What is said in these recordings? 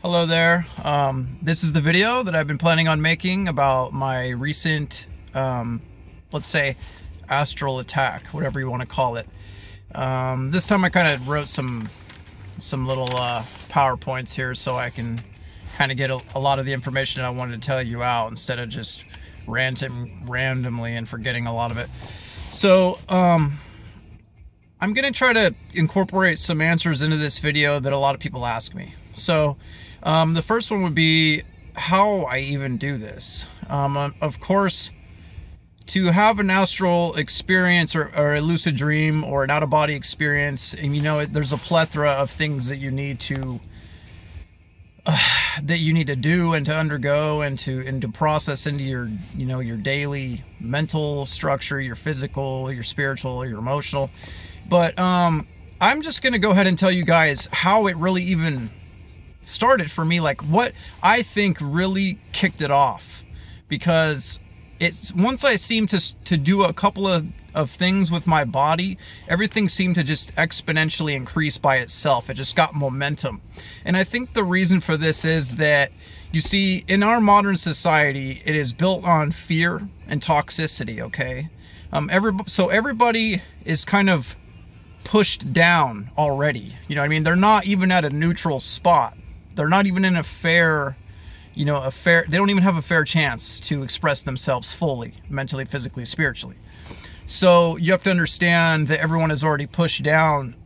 Hello there. This is the video that I've been planning on making about my recent, let's say, astral attack, whatever you want to call it. This time I kind of wrote some little PowerPoints here so I can kind of get a lot of the information I wanted to tell you out instead of just randomly and forgetting a lot of it. So, I'm going to try to incorporate some answers into this video that a lot of people ask me. So, the first one would be how I even do this. Of course, to have an astral experience or a lucid dream or an out-of-body experience, and you know, there's a plethora of things that you need to do and to undergo and to process into your, you know, your daily mental structure, your physical, your spiritual, your emotional. But I'm just going to go ahead and tell you guys how it really even started for me, like what I think really kicked it off. Because it's once I seemed to do a couple of things with my body, everything seemed to just exponentially increase by itself. It just got momentum. And I think the reason for this is that, you see, in our modern society, it is built on fear and toxicity, okay? So everybody is kind of pushed down already. You know what I mean? They're not even at a neutral spot. They're not even in a fair, they don't even have a fair chance to express themselves fully, mentally, physically, spiritually. So you have to understand that everyone is already pushed down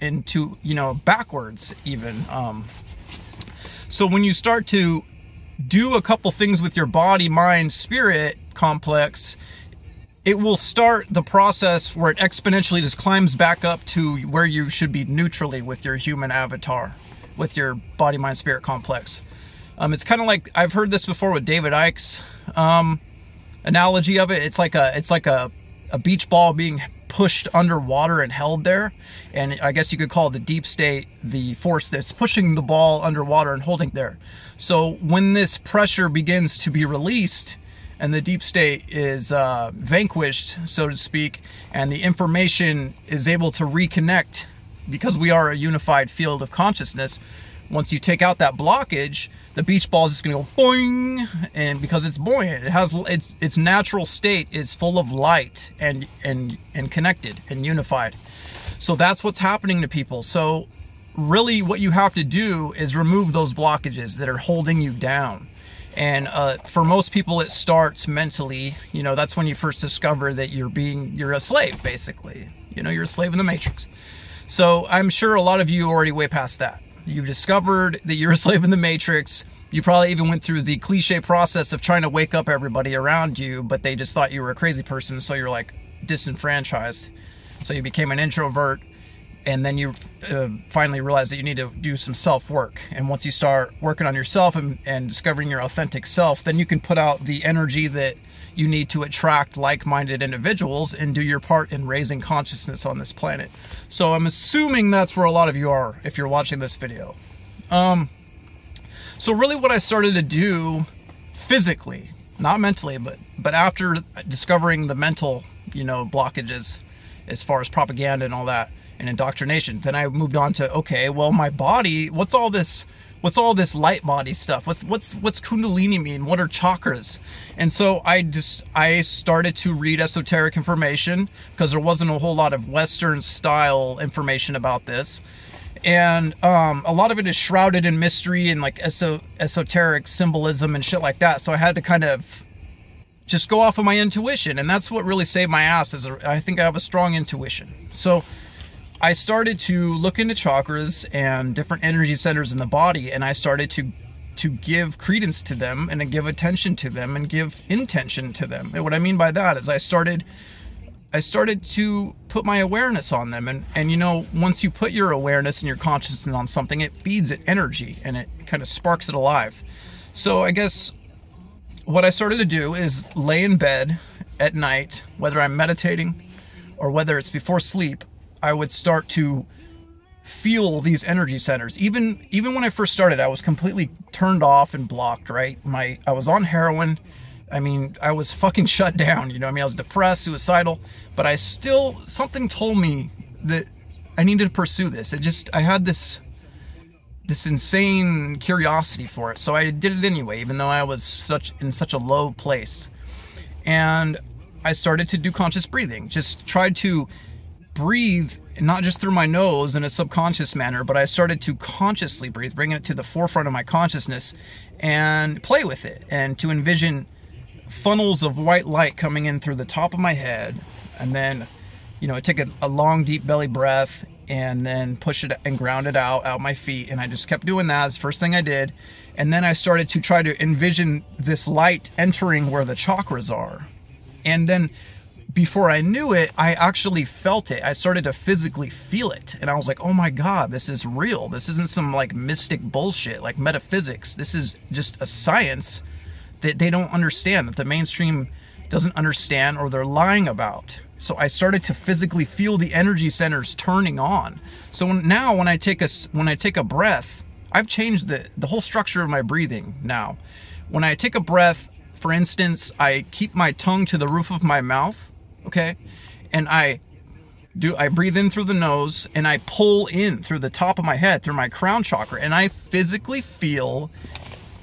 into, backwards even. So when you start to do a couple things with your body, mind, spirit complex, it will start the process where it exponentially just climbs back up to where you should be neutrally with your human avatar, with your body, mind, spirit complex. It's kind of like, I've heard this before with David Icke's analogy of it. It's like a beach ball being pushed underwater and held there. And I guess you could call the deep state the force that's pushing the ball underwater and holding there. So when this pressure begins to be released and the deep state is vanquished, so to speak, and the information is able to reconnect, because we are a unified field of consciousness, once you take out that blockage, the beach ball is just going to go boing, and because it's buoyant, it has its natural state is full of light and connected and unified. So that's what's happening to people. So really what you have to do is remove those blockages that are holding you down. And for most people, it starts mentally. That's when you first discover that you're a slave, basically. You're a slave in the Matrix. So I'm sure a lot of you are already way past that. You've discovered that you're a slave in the Matrix. You probably even went through the cliche process of trying to wake up everybody around you, but they just thought you were a crazy person, so you're like disenfranchised. So you became an introvert, and then you finally realized that you need to do some self-work. And once you start working on yourself and discovering your authentic self, then you can put out the energy that you need to attract like-minded individuals and do your part in raising consciousness on this planet. So I'm assuming that's where a lot of you are if you're watching this video. So really what I started to do physically, not mentally, but after discovering the mental, blockages as far as propaganda and all that and indoctrination, then I moved on to, okay, well, my body, what's all this light body stuff? What's Kundalini mean? What are chakras? And so I started to read esoteric information because there wasn't a whole lot of Western style information about this. And a lot of it is shrouded in mystery and like esoteric symbolism and shit like that. So I had to kind of just go off of my intuition. And that's what really saved my ass, is I think I have a strong intuition. So I started to look into chakras and different energy centers in the body, and I started to give credence to them and to give attention to them and give intention to them. And what I mean by that is I started to put my awareness on them, and once you put your awareness and your consciousness on something, it feeds it energy and it kind of sparks it alive. So I guess what I started to do is lay in bed at night, whether I'm meditating or whether it's before sleep, I would start to feel these energy centers. Even when I first started, I was completely turned off and blocked, right? I was on heroin. I mean, I was fucking shut down, I was depressed, suicidal, but something told me that I needed to pursue this. I had this this insane curiosity for it. So I did it anyway, even though I was in such a low place. And I started to do conscious breathing. Just tried to breathe, not just through my nose in a subconscious manner, but I started to consciously breathe, bringing it to the forefront of my consciousness and play with it, and to envision funnels of white light coming in through the top of my head. And then, you know, I take a long, deep belly breath and then push it and ground it out my feet. And I just kept doing that. It's the first thing I did. And then I started to try to envision this light entering where the chakras are. And then before I knew it, I actually felt it. I started to physically feel it. And I was like, oh my God, this is real. This isn't some like mystic bullshit, like metaphysics. This is just a science that they don't understand, that the mainstream doesn't understand, or they're lying about. So I started to physically feel the energy centers turning on. So now when I take a breath, I've changed the whole structure of my breathing now. When I take a breath, for instance, I keep my tongue to the roof of my mouth, okay? And I breathe in through the nose, and I pull in through the top of my head, through my crown chakra, and I physically feel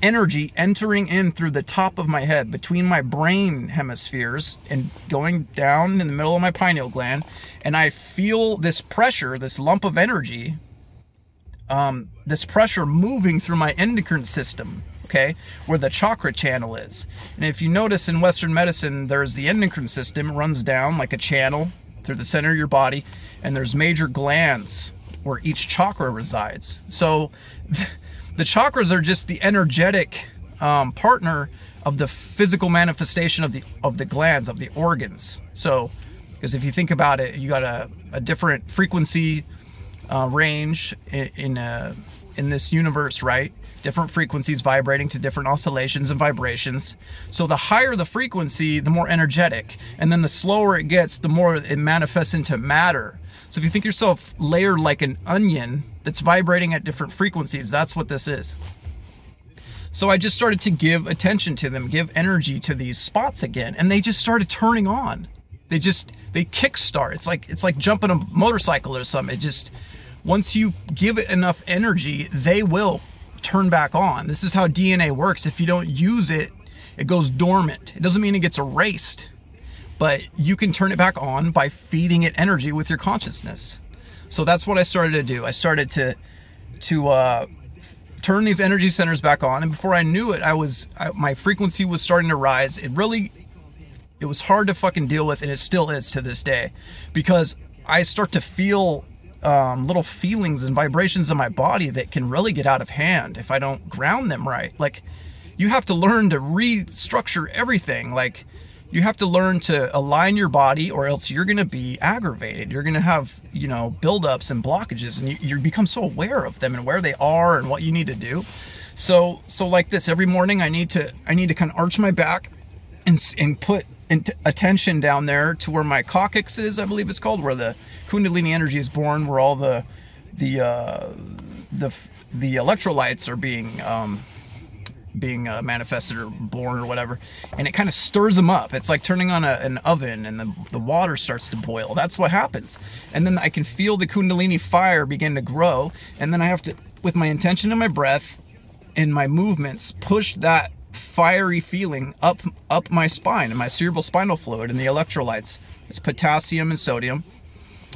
energy entering in through the top of my head, between my brain hemispheres, and going down in the middle of my pineal gland. And I feel this pressure, this lump of energy, this pressure moving through my endocrine system, okay, where the chakra channel is. And if you notice in Western medicine, there's the endocrine system. It runs down like a channel through the center of your body, and there's major glands where each chakra resides. So the chakras are just the energetic partner of the physical manifestation of the glands, of the organs. So, because if you think about it, you got a different frequency range in this universe, right? Different frequencies vibrating to different oscillations and vibrations. So the higher the frequency, the more energetic. And then the slower it gets, the more it manifests into matter. So if you think yourself layered like an onion that's vibrating at different frequencies, that's what this is. So I just started to give attention to them, give energy to these spots again, and they just started turning on. They kickstart. It's like jumping a motorcycle or something. It just, once you give it enough energy, they will turn back on. This is how DNA works. If you don't use it, it goes dormant. It doesn't mean it gets erased, but you can turn it back on by feeding it energy with your consciousness. So that's what I started to do. I started to turn these energy centers back on, and before I knew it, my frequency was starting to rise. It was hard to fucking deal with, and it still is to this day, because I start to feel little feelings and vibrations in my body that can really get out of hand if I don't ground them right. Like, you have to learn to restructure everything. Like, you have to learn to align your body, or else you're going to be aggravated. You're going to have, buildups and blockages, and you become so aware of them and where they are and what you need to do. So like this, every morning I need to kind of arch my back and put attention down there to where my coccyx is, I believe it's called, where the Kundalini energy is born, where all the electrolytes are being manifested or born or whatever, and it kind of stirs them up. It's like turning on an oven, and the water starts to boil. That's what happens. And then I can feel the Kundalini fire begin to grow, and then I have to, with my intention and my breath and my movements, push that fiery feeling up my spine and my cerebral spinal fluid and the electrolytes. It's potassium and sodium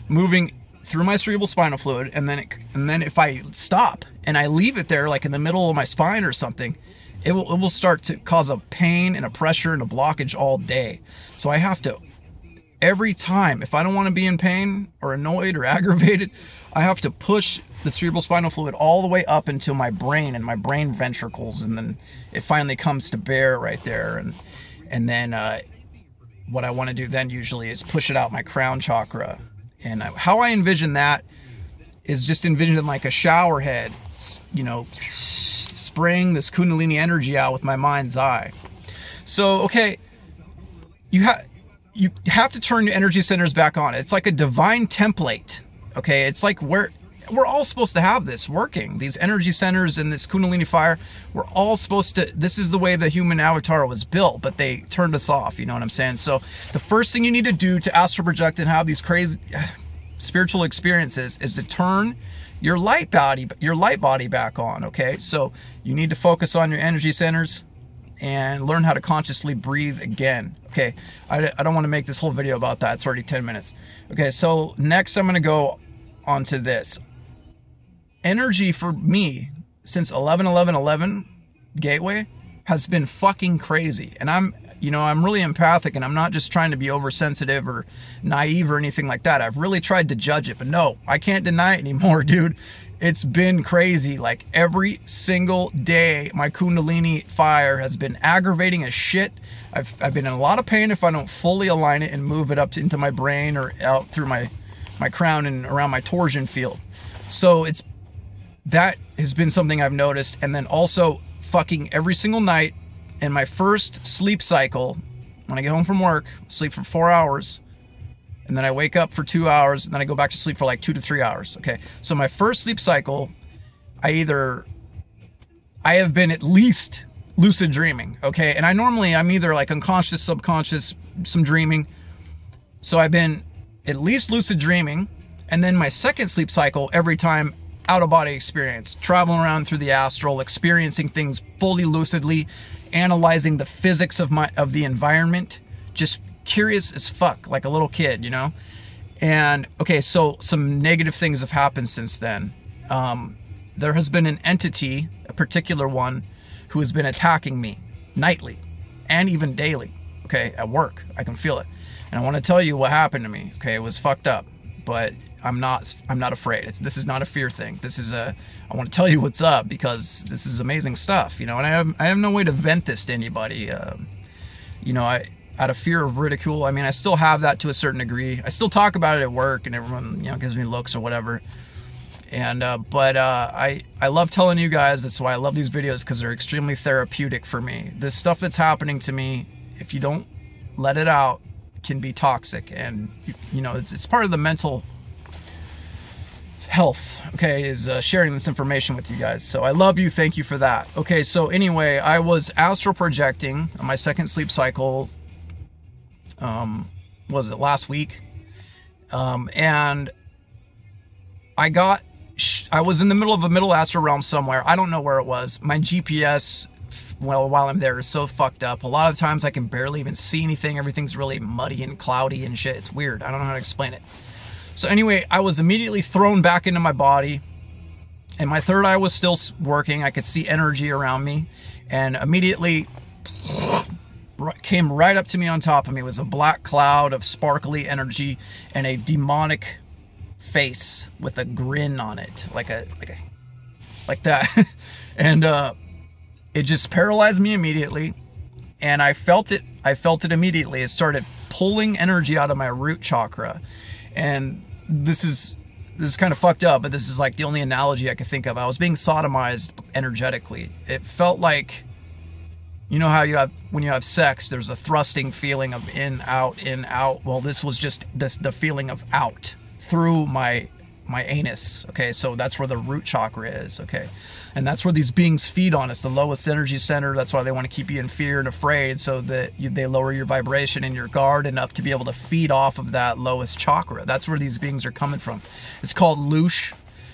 moving through my cerebral spinal fluid, and then if I stop and I leave it there, like in the middle of my spine or something, it will start to cause a pain and a pressure and a blockage all day. So I have to, every time, if I don't want to be in pain or annoyed or aggravated, I have to push the cerebral spinal fluid all the way up into my brain and my brain ventricles, and then it finally comes to bear right there. And then what I want to do then usually is push it out my crown chakra. And how I envision that is just envisioning like a shower head, spraying this Kundalini energy out with my mind's eye. So, okay, you have to turn your energy centers back on. It's like a divine template, okay? It's like we're all supposed to have this working. These energy centers and this Kundalini fire, we're all supposed to, this is the way the human avatar was built, but they turned us off, you know what I'm saying? So the first thing you need to do to astral project and have these crazy spiritual experiences is to turn your light body back on, okay? So you need to focus on your energy centers and learn how to consciously breathe again. Okay, I don't want to make this whole video about that. It's already 10 minutes. Okay, so next I'm going to go on to this. Energy for me since 11/11/11 gateway has been fucking crazy. And I'm really empathic, and I'm not just trying to be oversensitive or naive or anything like that. I've really tried to judge it, but no, I can't deny it anymore, dude. It's been crazy. Like every single day, my Kundalini fire has been aggravating as shit. I've been in a lot of pain if I don't fully align it and move it up into my brain or out through my crown and around my torsion field. So that has been something I've noticed. And then also fucking every single night in my first sleep cycle, when I get home from work, sleep for 4 hours, and then I wake up for 2 hours, and then I go back to sleep for like 2 to 3 hours. Okay, so my first sleep cycle, I have been at least lucid dreaming. Okay, and I'm either like unconscious, subconscious, some dreaming. So I've been at least lucid dreaming, and then my second sleep cycle, every time, out of body experience, traveling around through the astral, experiencing things fully lucidly, analyzing the physics of the environment, just curious as fuck, like a little kid, you know? And okay, so some negative things have happened since then. There has been an entity, a particular one, who has been attacking me nightly and even daily, okay, at work. I can feel it. And I want to tell you what happened to me, okay? It was fucked up, but I'm not afraid. This is not a fear thing. I want to tell you what's up because this is amazing stuff, you know, and I have no way to vent this to anybody. Out of fear of ridicule. I mean, I still have that to a certain degree. I still talk about it at work, and everyone, gives me looks or whatever. And I love telling you guys. That's why I love these videos, because they're extremely therapeutic for me. This stuff that's happening to me, if you don't let it out, can be toxic, and it's part of the mental health, okay, is sharing this information with you guys. So I love you. Thank you for that. Okay, so anyway, I was astral projecting on my second sleep cycle. Was it last week? And I was in the middle of a middle astral realm somewhere. I don't know where it was. My GPS, well, while I'm there, is so fucked up. A lot of times I can barely even see anything. Everything's really muddy and cloudy and shit. It's weird. I don't know how to explain it. So anyway, I was immediately thrown back into my body, and my third eye was still working. I could see energy around me, and immediately came right up to me on top of me. It was a black cloud of sparkly energy and a demonic face with a grin on it, like that. And it just paralyzed me immediately, and I felt it immediately. It started pulling energy out of my root chakra. And this is kind of fucked up, but this is like the only analogy I could think of. I was being sodomized energetically. It felt like, how when you have sex, there's a thrusting feeling of in, out. Well, this was just the feeling of out through my anus. Okay, so that's where the root chakra is. Okay, and that's where these beings feed on us, the lowest energy center. That's why they want to keep you in fear and afraid, so that they lower your vibration and your guard enough to be able to feed off of that lowest chakra. That's where these beings are coming from. It's called Loosh.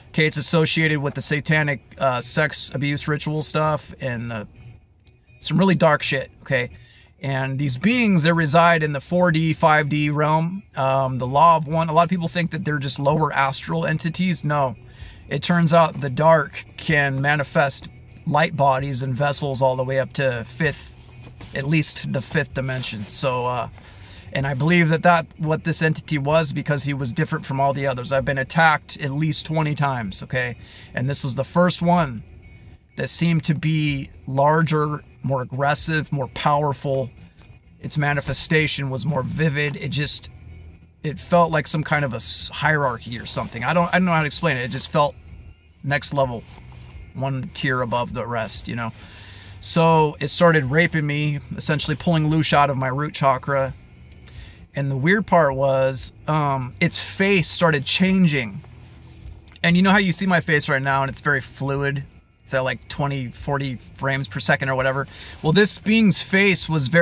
Okay, it's associated with the satanic sex abuse ritual stuff and some really dark shit. Okay, and these beings, they reside in the 4D, 5D realm. The law of one. A lot of people think that they're just lower astral entities. No. It turns out the dark can manifest light bodies and vessels all the way up to at least the fifth dimension. So, and I believe that what this entity was, because he was different from all the others. I've been attacked at least 20 times, okay? And this was the first one that seemed to be larger, more aggressive, more powerful. Its manifestation was more vivid. It felt like some kind of a hierarchy or something. I don't know how to explain it. It just felt next level, one tier above the rest, So it started raping me, essentially pulling loose out of my root chakra. And the weird part was, its face started changing. And you know how you see my face right now, and it's very fluid. It's at like 20, 40 frames per second or whatever. Well, this being's face was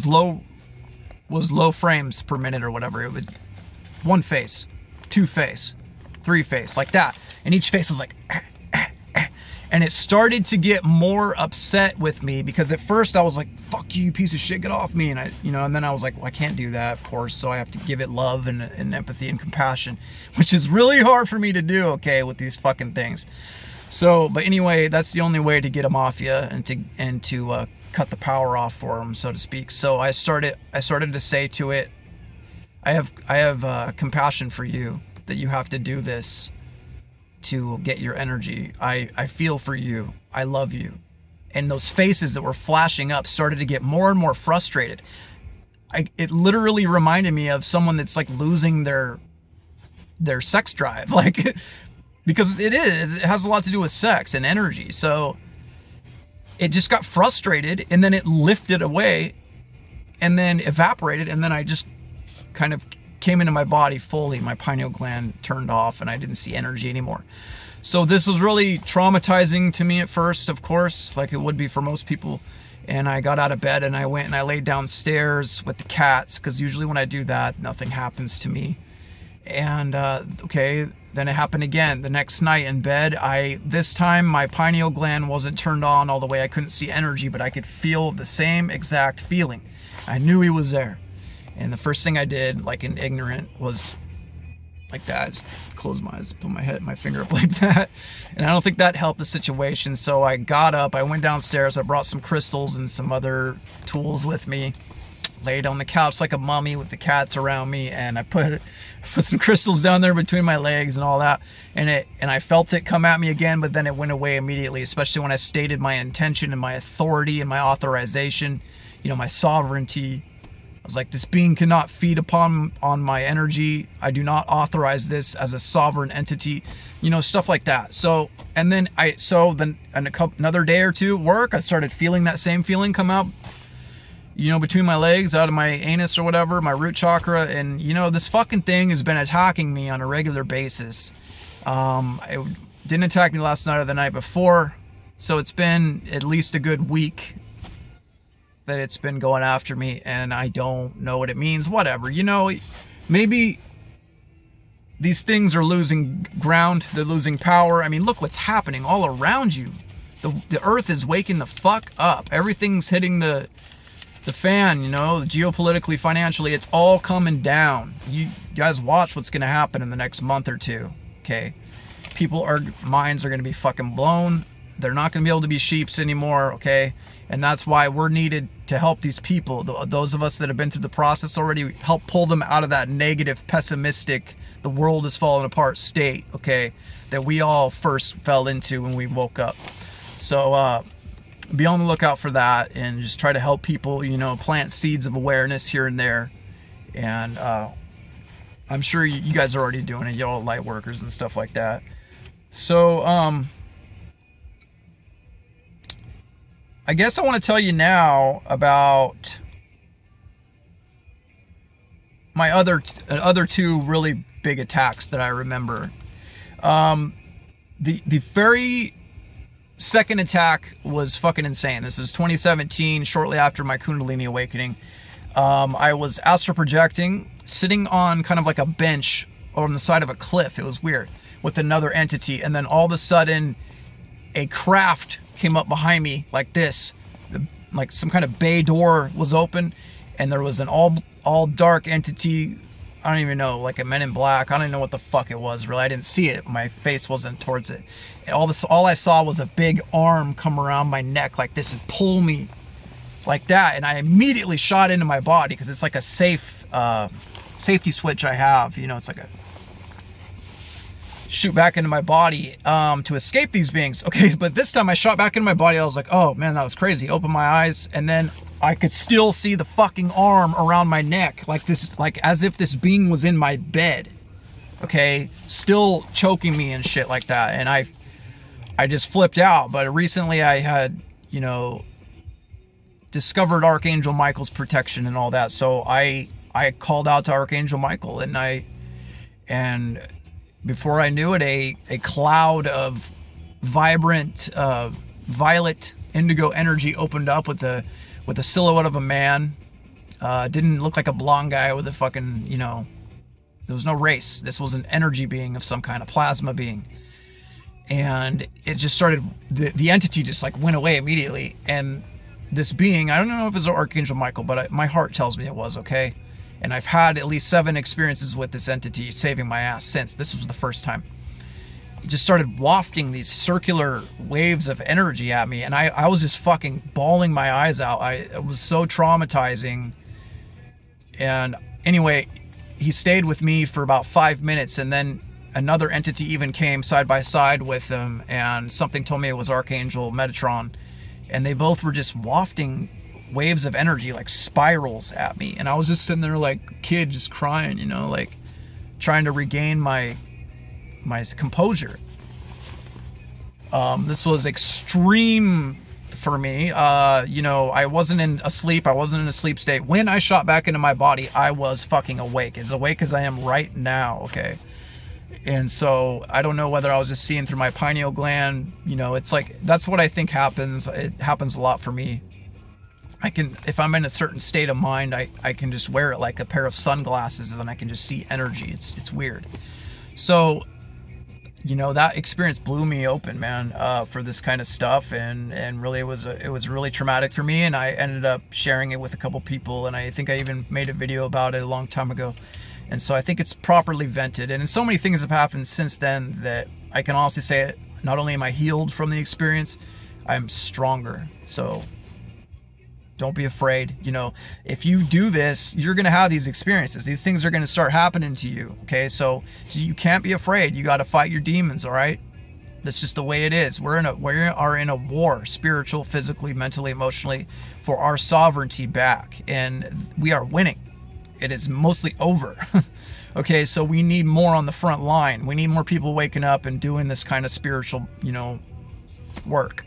low frames per minute or whatever. It was one face, two face, three face, like that. and each face was like, and it started to get more upset with me, because at first I was like, fuck you, piece of shit, get off me. And and then I was like, well, I can't do that, of course. So I have to give it love and empathy and compassion, which is really hard for me to do, okay, with these fucking things. So, but anyway, that's the only way to get them off you and to cut the power off for them, so to speak. So I started to say to it, I have compassion for you, that you have to do this to get your energy. I feel for you. I love you. And those faces that were flashing up started to get more and more frustrated. It literally reminded me of someone that's like losing their sex drive, like, because it has a lot to do with sex and energy. So it just got frustrated, and then it lifted away and then evaporated, and then I just kind of came into my body fully. My pineal gland turned off and I didn't see energy anymore. So this was really traumatizing to me at first, of course, like it would be for most people. And I got out of bed and I went and I laid downstairs with the cats, because usually when I do that, nothing happens to me. And okay, then it happened again the next night in bed. This time my pineal gland wasn't turned on all the way. I couldn't see energy, but I could feel the same exact feeling. I knew he was there. And the first thing I did, like an ignorant, was like that. Just close my eyes, put my finger up like that. And I don't think that helped the situation. So I got up, I went downstairs, I brought some crystals and some other tools with me, laid on the couch like a mummy with the cats around me, and I put some crystals down there between my legs and all that. And I felt it come at me again, but then it went away immediately, especially when I stated my intention and my authority and my authorization, my sovereignty. I was like, this being cannot feed on my energy. I do not authorize this as a sovereign entity, stuff like that. So, and then another day or two at work, I started feeling that same feeling come out, between my legs, out of my anus or whatever, my root chakra. And, this fucking thing has been attacking me on a regular basis. It didn't attack me last night or the night before. So it's been at least a good week that it's been going after me, and I don't know what it means. Whatever, maybe these things are losing ground, they're losing power. I mean, look what's happening all around you. The earth is waking the fuck up. Everything's hitting the fan, geopolitically, financially, it's all coming down. You guys watch what's going to happen in the next month or two, okay? Minds are going to be fucking blown. They're not going to be able to be sheeps anymore, okay? And that's why we're needed to help these people, those of us that have been through the process already, help pull them out of that negative, pessimistic, the world is falling apart state, okay, that we all first fell into when we woke up. So be on the lookout for that, and just try to help people, plant seeds of awareness here and there. And I'm sure you guys are already doing it, y'all light workers and stuff like that. So I guess I want to tell you now about my other two really big attacks that I remember. The very second attack was fucking insane. This was 2017, shortly after my Kundalini awakening. I was astral projecting, sitting on kind of like a bench on the side of a cliff. It was weird, with another entity, and then all of a sudden a craft came up behind me like this, like some kind of bay door was open, and there was an all dark entity. I don't even know, like a Men in Black. I don't even know what the fuck it was, really. I didn't see it. My face wasn't towards it. And all I saw was a big arm come around my neck like this and pull me like that. And I immediately shot into my body, because it's like a safety switch I have. It's like a shoot back into my body to escape these beings. Okay, but this time I shot back into my body. I was like, oh man, that was crazy. Opened my eyes, and then I could still see the fucking arm around my neck, like this, like as if this being was in my bed, okay, still choking me and shit like that. And I just flipped out. But recently I had, discovered Archangel Michael's protection and all that. So I called out to Archangel Michael, and before I knew it, a cloud of vibrant violet indigo energy opened up with a silhouette of a man. Didn't look like a blonde guy with a fucking, there was no race. This was an energy being of some kind, a plasma being. and it just started, the entity just like went away immediately. And this being, I don't know if it's Archangel Michael, but my heart tells me it was, okay? And I've had at least 7 experiences with this entity saving my ass since. This was the first time. It just started wafting these circular waves of energy at me, and I was just fucking bawling my eyes out. It was so traumatizing. And anyway, he stayed with me for about 5 minutes, and then another entity even came side by side with him, and something told me it was Archangel Metatron. And they both were just wafting waves of energy, like spirals at me. And I was just sitting there like a kid, just crying, you know, like trying to regain my composure. This was extreme for me. You know, I wasn't in a sleep state. When I shot back into my body, I was fucking awake as I am right now, okay? And so I don't know whether I was just seeing through my pineal gland. You know, it's like, that's what I think happens. It happens a lot for me. I can, if I'm in a certain state of mind, I can just wear it like a pair of sunglasses, and I can just see energy. It's weird. So, you know, that experience blew me open, man, for this kind of stuff. And really it was really traumatic for me. And I ended up sharing it with a couple people, and I think I even made a video about it a long time ago. And so I think it's properly vented. And so many things have happened since then that I can honestly say, not only am I healed from the experience, I'm stronger. So don't be afraid. You know, if you do this, you're going to have these experiences. These things are going to start happening to you. Okay. So you can't be afraid. You got to fight your demons. All right. That's just the way it is. We are in a war, spiritual, physically, mentally, emotionally, for our sovereignty back. And we are winning. It is mostly over. Okay, so we need more on the front line. We need more people waking up and doing this kind of spiritual, you know, work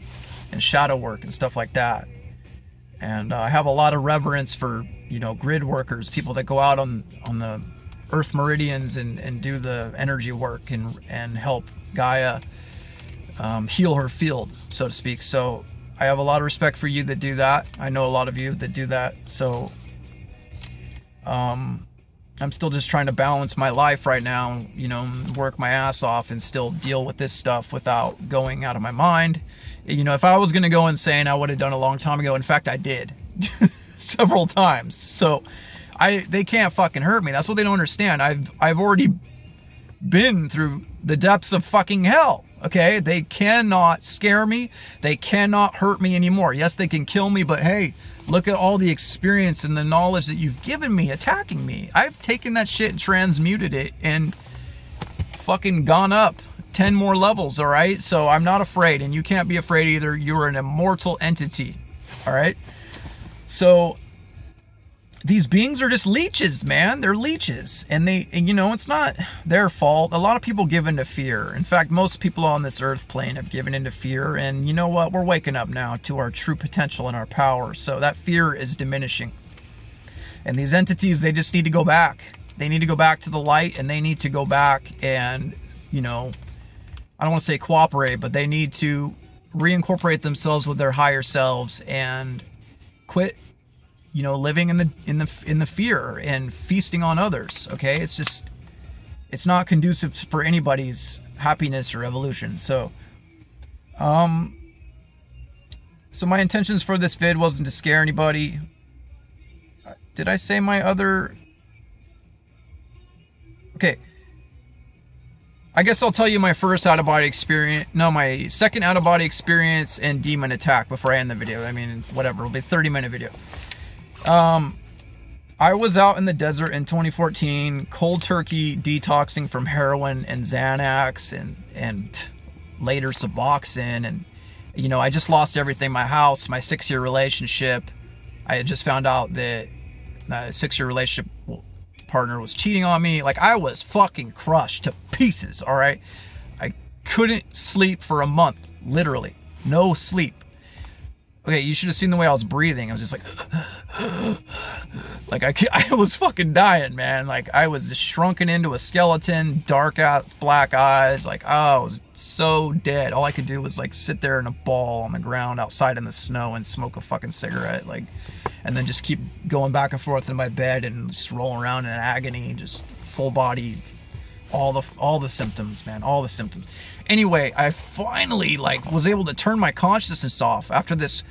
and shadow work and stuff like that. And I have a lot of reverence for, you know, grid workers, people that go out on the earth meridians and do the energy work and help Gaia heal her field, so to speak. So I have a lot of respect for you that do that. I know a lot of you that do that. So I'm still just trying to balance my life right now, you know, work my ass off and still deal with this stuff without going out of my mind. You know, if I was going to go insane, I would have done a long time ago. In fact, I did several times. So they can't fucking hurt me. That's what they don't understand. I've already been through the depths of fucking hell. Okay. They cannot scare me. They cannot hurt me anymore. Yes, they can kill me, but hey, look at all the experience and the knowledge that you've given me attacking me. I've taken that shit and transmuted it and fucking gone up 10 more levels, all right? So I'm not afraid, and you can't be afraid either. You're an immortal entity, all right? So these beings are just leeches, man. They're leeches. And you know, it's not their fault. A lot of people give into fear. In fact, most people on this earth plane have given into fear. And you know what? We're waking up now to our true potential and our power. So that fear is diminishing. And these entities, they just need to go back. They need to go back to the light, and they need to go back and, you know, I don't want to say cooperate, but they need to reincorporate themselves with their higher selves and quit, you know, living in the fear and feasting on others. Okay, it's not conducive for anybody's happiness or evolution. So so my intentions for this vid wasn't to scare anybody. Did I say my other? Okay, I guess I'll tell you my first out-of-body experience. No, my second out-of-body experience and demon attack before I end the video. I mean, whatever, it'll be a 30-minute video. I was out in the desert in 2014, cold turkey detoxing from heroin and Xanax and later Suboxone. And, you know, I just lost everything. My house, my 6-year relationship. I had just found out that my 6-year relationship partner was cheating on me. Like, I was fucking crushed to pieces, all right? I couldn't sleep for a month, literally. No sleep. Okay, you should have seen the way I was breathing. I was just like I was fucking dying, man. Like, I was just shrunken into a skeleton, dark ass black eyes. Like, oh, I was so dead. All I could do was like sit there in a ball on the ground outside in the snow and smoke a fucking cigarette, like, and then just keep going back and forth in my bed and just rolling around in agony, just full body all the symptoms, man, all the symptoms. Anyway, I finally like was able to turn my consciousness off after this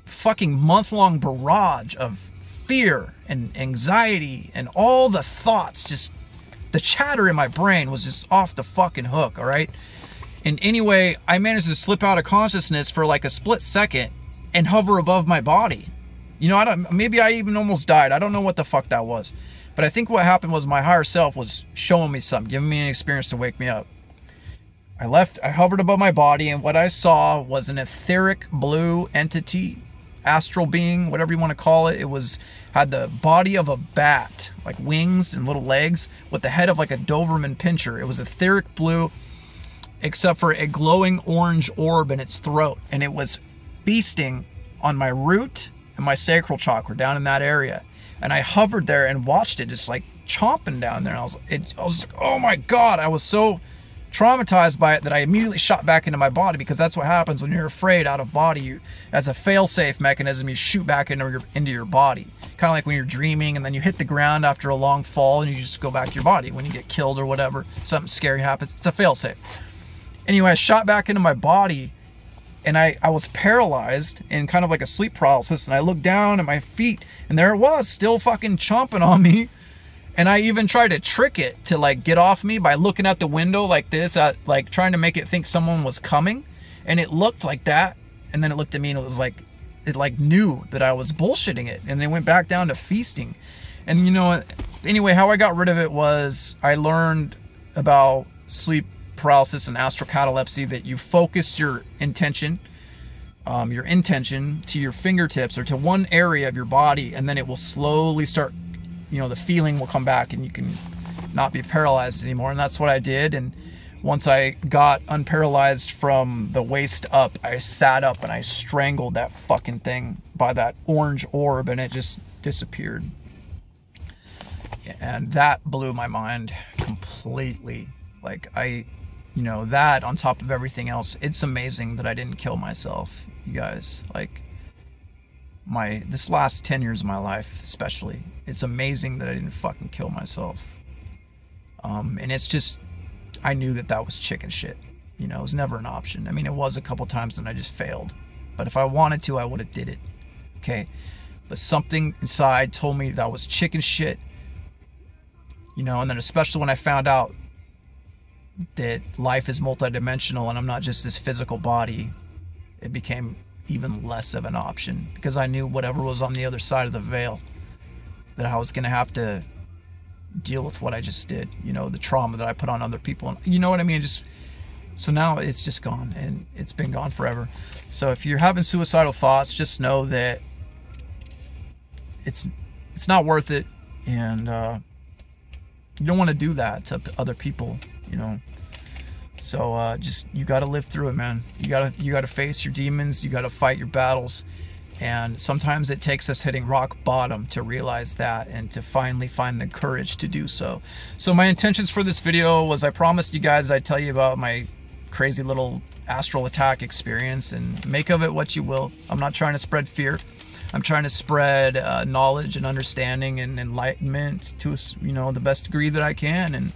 fucking month-long barrage of fear and anxiety and all the thoughts. Just the chatter in my brain was just off the fucking hook. All right. And anyway, I managed to slip out of consciousness for like a split second and hover above my body. You know, maybe I even almost died. I don't know what the fuck that was. But I think what happened was my higher self was showing me something, giving me an experience to wake me up. I hovered above my body, and what I saw was an etheric blue entity, astral being, whatever you want to call it. It had the body of a bat, like wings and little legs, with the head of like a Doberman pinscher. It was etheric blue, except for a glowing orange orb in its throat, and it was feasting on my root and my sacral chakra down in that area. And I hovered there and watched it just like chomping down there. And I was like, oh my God, I was so traumatized by it that I immediately shot back into my body, because that's what happens when you're afraid out of body. You, as a fail-safe mechanism, you shoot back into your body. Kind of like when you're dreaming and then you hit the ground after a long fall and you just go back to your body. When you get killed or whatever, something scary happens, it's a fail-safe. Anyway, I shot back into my body, and I was paralyzed in kind of like a sleep paralysis, and I looked down at my feet, and there it was, still fucking chomping on me. And I even tried to trick it to like get off me by looking out the window like this, like trying to make it think someone was coming, and it looked like that. And then it looked at me and it was like, it like knew that I was bullshitting it, and then went back down to feasting. And you know, anyway, how I got rid of it was I learned about sleep paralysis and astral catalepsy, that you focus your intention to your fingertips or to one area of your body, and then it will slowly start, you know, the feeling will come back and you can not be paralyzed anymore. And that's what I did. And once I got unparalyzed from the waist up, I sat up and I strangled that fucking thing by that orange orb, and it just disappeared. And that blew my mind completely. Like, you know, that on top of everything else, it's amazing that I didn't kill myself, you guys. Like, this last 10 years of my life especially, it's amazing that I didn't fucking kill myself. And it's just, I knew that was chicken shit. You know, it was never an option. I mean, it was a couple times and I just failed. But if I wanted to, I would have did it. Okay? But something inside told me that was chicken shit. You know, and then especially when I found out that life is multidimensional and I'm not just this physical body, it became even less of an option, because I knew whatever was on the other side of the veil, that I was going to have to deal with what I just did, you know, the trauma that I put on other people. And you know what I mean? So now it's just gone, and it's been gone forever. So if you're having suicidal thoughts, just know that it's not worth it. And you don't want to do that to other people, you know. So just, you got to live through it, man. You got to face your demons. You got to fight your battles. And sometimes it takes us hitting rock bottom to realize that, and to finally find the courage to do so. So my intentions for this video was, I promised you guys I'd tell you about my crazy little astral attack experience, and make of it what you will. I'm not trying to spread fear. I'm trying to spread knowledge and understanding and enlightenment to, you know, the best degree that I can. And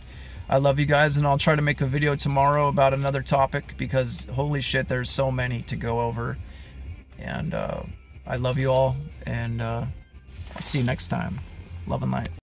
I love you guys, and I'll try to make a video tomorrow about another topic, because holy shit, there's so many to go over. And I love you all, and I'll see you next time. Love and light.